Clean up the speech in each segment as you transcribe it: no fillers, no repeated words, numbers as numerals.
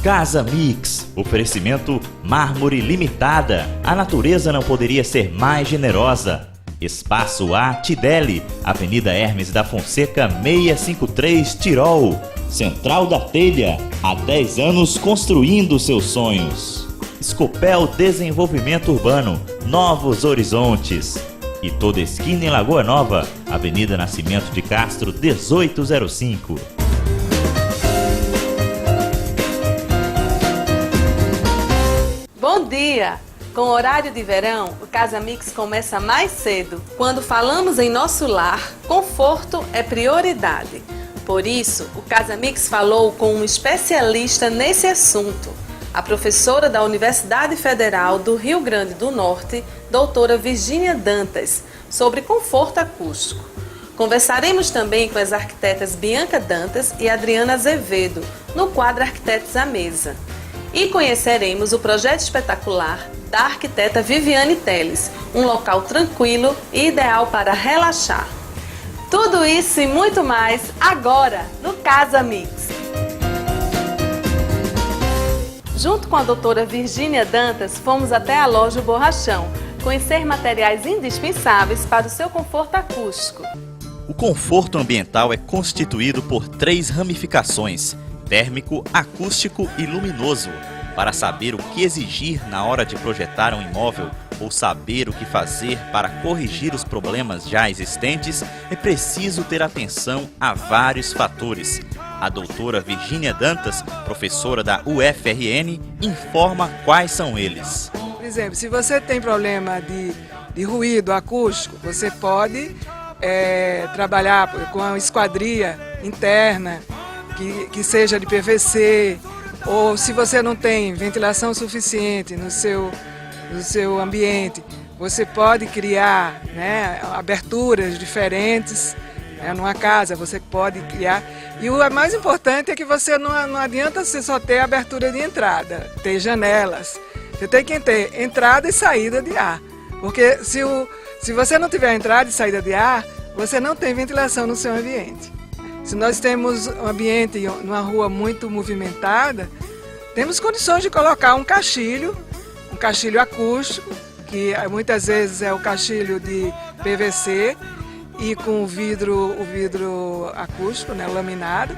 Casa Mix, oferecimento Mármore Limitada. A natureza não poderia ser mais generosa. Espaço A Tideli, Avenida Hermes da Fonseca 653 Tirol. Central da Telha, há 10 anos construindo seus sonhos. Scopel Desenvolvimento Urbano, Novos Horizontes. E Toda Esquina em Lagoa Nova, Avenida Nascimento de Castro 1805. Bom dia! Com o horário de verão, o Casa Mix começa mais cedo. Quando falamos em nosso lar, conforto é prioridade. Por isso, o Casa Mix falou com um especialista nesse assunto, a professora da Universidade Federal do Rio Grande do Norte, doutora Virgínia Dantas, sobre conforto acústico. Conversaremos também com as arquitetas Bianca Dantas e Adriana Azevedo, no quadro Arquitetos à Mesa. E conheceremos o projeto espetacular da arquiteta Viviane Teles, um local tranquilo e ideal para relaxar. Tudo isso e muito mais agora no Casa Mix. Junto com a doutora Virgínia Dantas, fomos até a loja O Borrachão, conhecer materiais indispensáveis para o seu conforto acústico. O conforto ambiental é constituído por 3 ramificações: térmico, acústico e luminoso. Para saber o que exigir na hora de projetar um imóvel ou saber o que fazer para corrigir os problemas já existentes, é preciso ter atenção a vários fatores. A doutora Virgínia Dantas, professora da UFRN, informa quais são eles. Por exemplo, se você tem problema de ruído acústico, você pode trabalhar com uma esquadria interna que seja de PVC, ou se você não tem ventilação suficiente no seu ambiente, você pode criar, né, aberturas diferentes, né, numa casa você pode criar. E o mais importante é que você não adianta você só ter abertura de entrada, ter janelas. Você tem que ter entrada e saída de ar, porque se você não tiver entrada e saída de ar, você não tem ventilação no seu ambiente. Se nós temos um ambiente numa rua muito movimentada, temos condições de colocar um caixilho acústico, que muitas vezes é o caixilho de PVC e com o vidro acústico, né, laminado,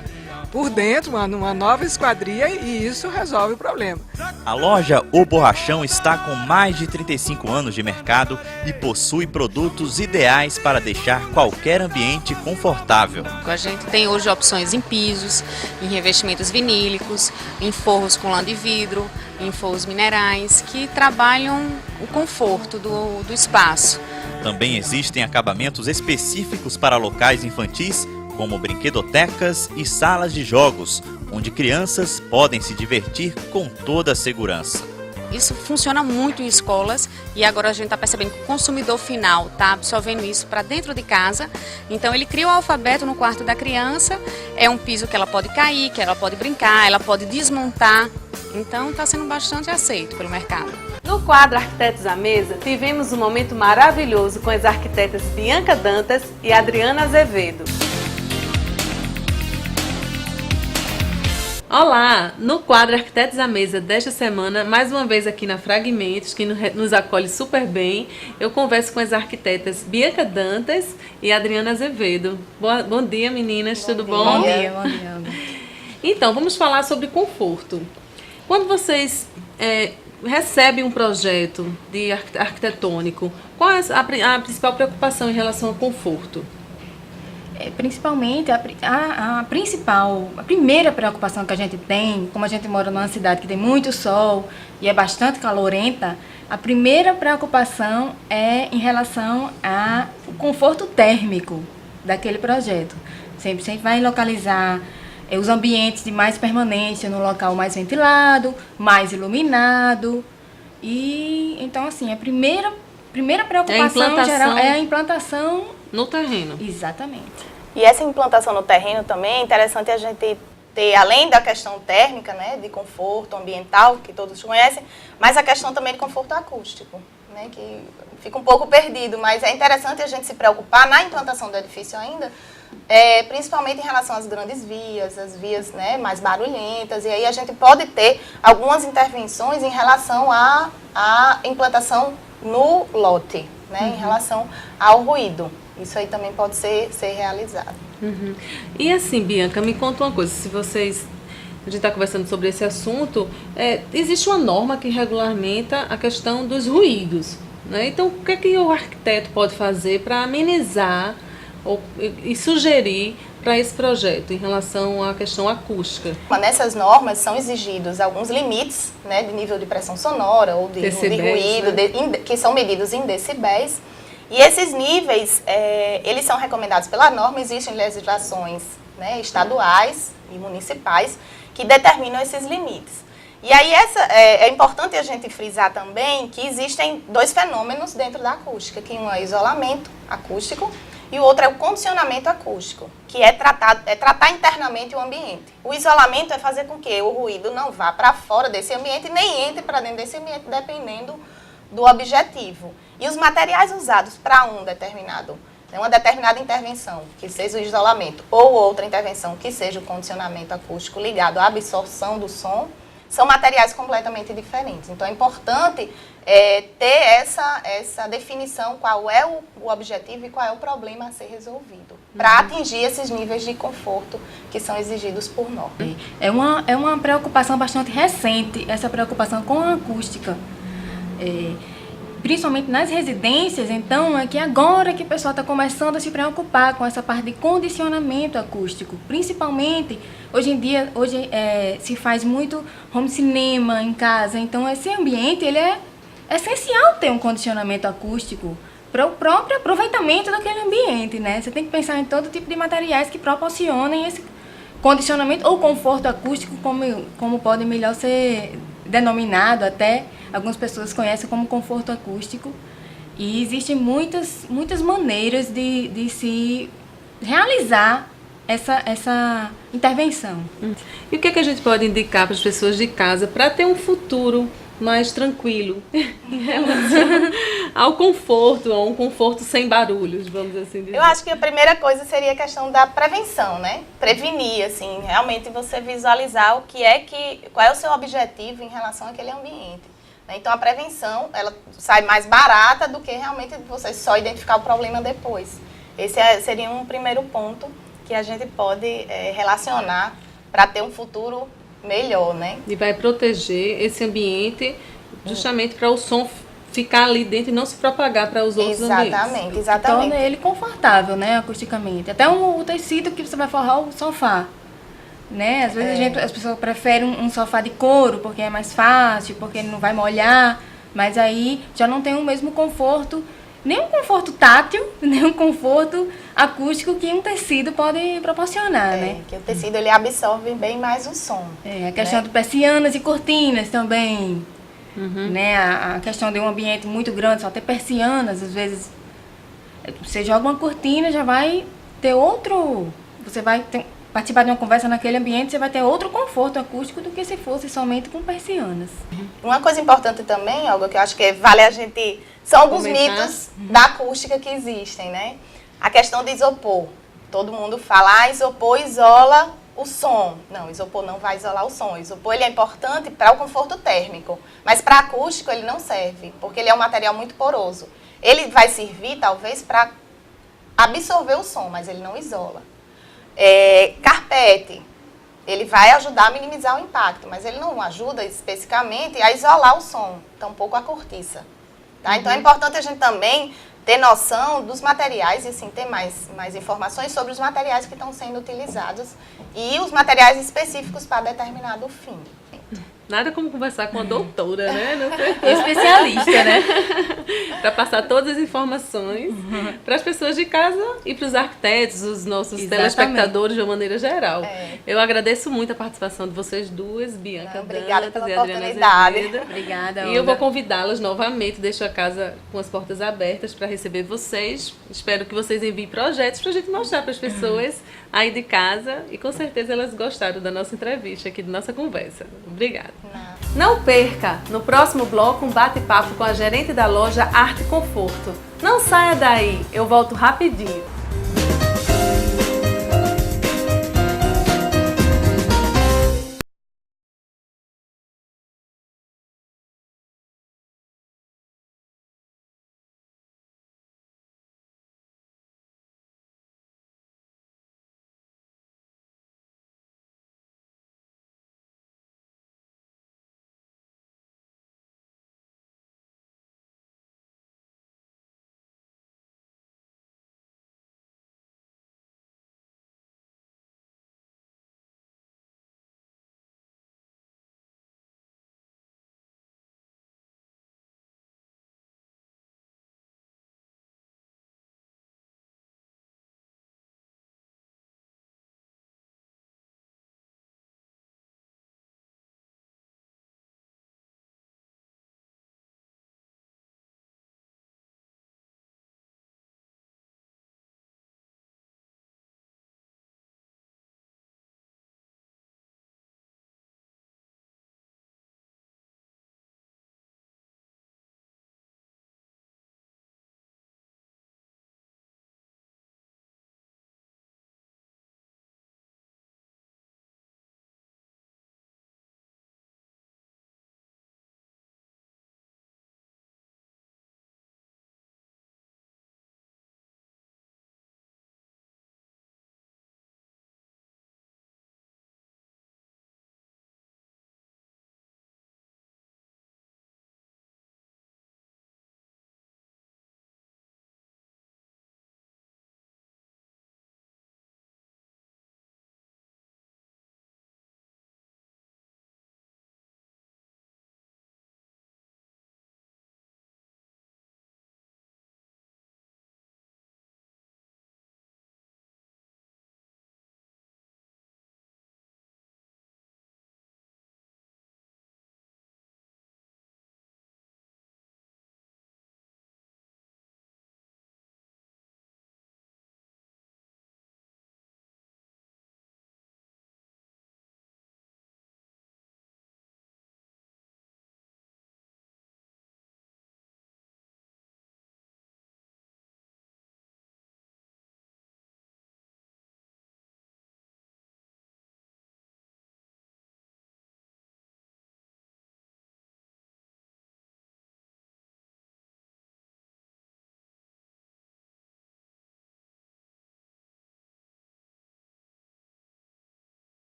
por dentro, uma nova esquadria, e isso resolve o problema. A loja O Borrachão está com mais de 35 anos de mercado e possui produtos ideais para deixar qualquer ambiente confortável. A gente tem hoje opções em pisos, em revestimentos vinílicos, em forros com lã de vidro, em forros minerais, que trabalham o conforto do espaço. Também existem acabamentos específicos para locais infantis, como brinquedotecas e salas de jogos, onde crianças podem se divertir com toda a segurança. Isso funciona muito em escolas e agora a gente está percebendo que o consumidor final está absorvendo isso para dentro de casa. Então ele cria o alfabeto no quarto da criança, é um piso que ela pode cair, que ela pode brincar, ela pode desmontar. Então está sendo bastante aceito pelo mercado. No quadro Arquitetos à Mesa, tivemos um momento maravilhoso com as arquitetas Bianca Dantas e Adriana Azevedo. Olá! No quadro Arquitetos à Mesa desta semana, mais uma vez aqui na Fragmentos, que nos acolhe super bem, eu converso com as arquitetas Bianca Dantas e Adriana Azevedo. Bom dia, meninas, tudo bom? Bom dia. Então, vamos falar sobre conforto. Quando vocês recebem um projeto de arquitetônico, qual é a principal preocupação em relação ao conforto? Principalmente, a primeira preocupação que a gente tem, como a gente mora numa cidade que tem muito sol e é bastante calorenta, a primeira preocupação é em relação ao conforto térmico daquele projeto. Sempre vai localizar os ambientes de mais permanência no local mais ventilado, mais iluminado. E então, assim, a primeira preocupação geral é a implantação no terreno. Exatamente. E essa implantação no terreno também é interessante a gente ter, além da questão térmica, né, de conforto ambiental, que todos conhecem, mas a questão também de conforto acústico, né, que fica um pouco perdido, mas é interessante a gente se preocupar na implantação do edifício ainda principalmente em relação às grandes vias, as vias, né, mais barulhentas, e aí a gente pode ter algumas intervenções em relação à implantação no lote, né, em relação ao ruído. Isso aí também pode ser realizado. E assim, Bianca, me conta uma coisa, se vocês... A gente está conversando sobre esse assunto, existe uma norma que regulamenta a questão dos ruídos, né? Então, o que é que o arquiteto pode fazer para amenizar e sugerir para esse projeto em relação à questão acústica? Nessas normas são exigidos alguns limites, né, de nível de pressão sonora ou de ruído, né? Que são medidos em decibéis. E esses níveis, eles são recomendados pela norma, existem legislações, né, estaduais e municipais que determinam esses limites. E aí é importante a gente frisar também que existem dois fenômenos dentro da acústica, que um é o isolamento acústico e o outro é o condicionamento acústico, que é tratar internamente o ambiente. O isolamento é fazer com que o ruído não vá para fora desse ambiente, nem entre para dentro desse ambiente, dependendo do objetivo. E os materiais usados para uma determinada intervenção, que seja o isolamento, ou outra intervenção, que seja o condicionamento acústico ligado à absorção do som, são materiais completamente diferentes. Então é importante ter essa definição, qual é o objetivo e qual é o problema a ser resolvido, para atingir esses níveis de conforto que são exigidos por norma. É uma preocupação bastante recente, essa preocupação com a acústica. Principalmente nas residências, então, é que agora que o pessoal está começando a se preocupar com essa parte de condicionamento acústico. Principalmente, hoje em dia, se faz muito home cinema em casa, então esse ambiente, ele é essencial ter um condicionamento acústico para o próprio aproveitamento daquele ambiente, né? Você tem que pensar em todo tipo de materiais que proporcionem esse condicionamento ou conforto acústico, como pode melhor ser denominado até. Algumas pessoas conhecem como conforto acústico e existem muitas maneiras de se realizar essa intervenção. E o que é que a gente pode indicar para as pessoas de casa para ter um futuro mais tranquilo em relação ao conforto, a um conforto sem barulhos, vamos assim dizer? Eu acho que a primeira coisa seria a questão da prevenção, né? Prevenir, assim, realmente você visualizar qual é o seu objetivo em relação àquele ambiente. Então a prevenção, ela sai mais barata do que realmente você só identificar o problema depois. Esse seria um primeiro ponto que a gente pode relacionar para ter um futuro melhor, né? E vai proteger esse ambiente justamente para o som ficar ali dentro e não se propagar para os outros ambientes. Exatamente. Torna ele confortável, né, acusticamente. Até o tecido que você vai forrar o sofá. Né? Às vezes as pessoas preferem um sofá de couro porque é mais fácil, porque ele não vai molhar, mas aí já não tem o mesmo conforto, nem um conforto tátil, nem um conforto acústico que um tecido pode proporcionar, né? Que o tecido ele absorve bem mais o som. A questão de persianas e cortinas também, né? A questão de um ambiente muito grande, só ter persianas, às vezes você joga uma cortina, já vai ter outro, você vai participar de uma conversa naquele ambiente, você vai ter outro conforto acústico do que se fosse somente com persianas. Uma coisa importante também, Olga, que eu acho que vale a gente... São alguns mitos da acústica que existem, né? A questão de isopor. Todo mundo fala, isopor isola o som. Não, isopor não vai isolar o som. O isopor ele é importante para o conforto térmico, mas para acústico ele não serve, porque ele é um material muito poroso. Ele vai servir, talvez, para absorver o som, mas ele não isola. Carpete, ele vai ajudar a minimizar o impacto, mas ele não ajuda especificamente a isolar o som, tampouco a cortiça. Tá? Então é importante a gente também ter noção dos materiais e assim, ter mais informações sobre os materiais que estão sendo utilizados e os materiais específicos para determinado fim. Nada como conversar com a doutora, né? Especialista, né? Para passar todas as informações para as pessoas de casa e para os arquitetos, os nossos telespectadores de uma maneira geral. Eu agradeço muito a participação de vocês duas, Bianca Obrigada Dantas pela e Adriana oportunidade. Azevedo. Obrigada, E eu vou convidá-las novamente, deixo a casa com as portas abertas para receber vocês. Espero que vocês enviem projetos para a gente mostrar para as pessoas aí de casa e com certeza elas gostaram da nossa entrevista aqui, da nossa conversa. Obrigada. Não perca, no próximo bloco, um bate-papo com a gerente da loja Arte Conforto. Não saia daí, eu volto rapidinho.